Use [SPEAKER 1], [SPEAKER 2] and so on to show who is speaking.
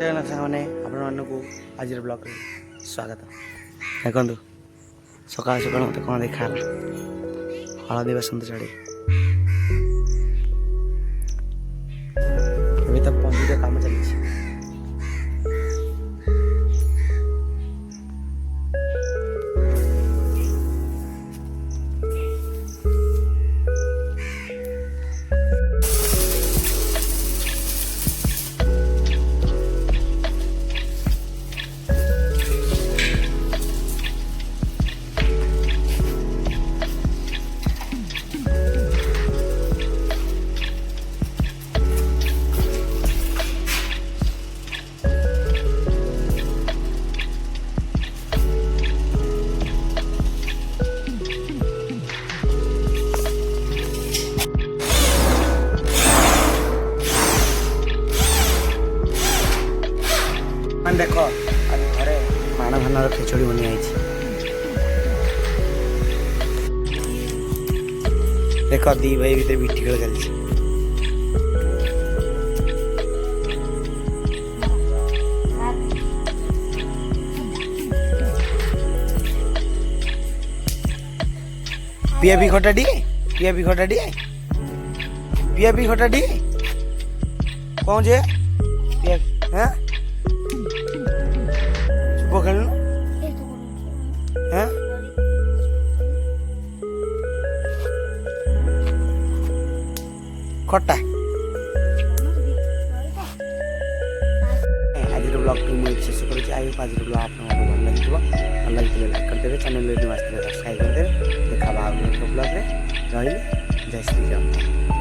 [SPEAKER 1] सामने आपको आज ब्लॉग स्वागत देखो सका सका मत कौन देखा हलदी बसंत शाढ़ी अभी तो पंजी काम चलती देख घरे माण भान खिचड़ी बनी आई देख दी भाई भीतर बिठी खेल चलती पिया भी खटा डी पिया भी खटा डी पिया भी खटा डी कौन जे पिया हैं खेल खटा आज ब्लॉग मुझे शेष कर आज ब्लॉग आप भल लगे भल लगे लाइक करदे चैनल सब्सक्राइब करदे देखा ब्लॉग रही जय श्री राम।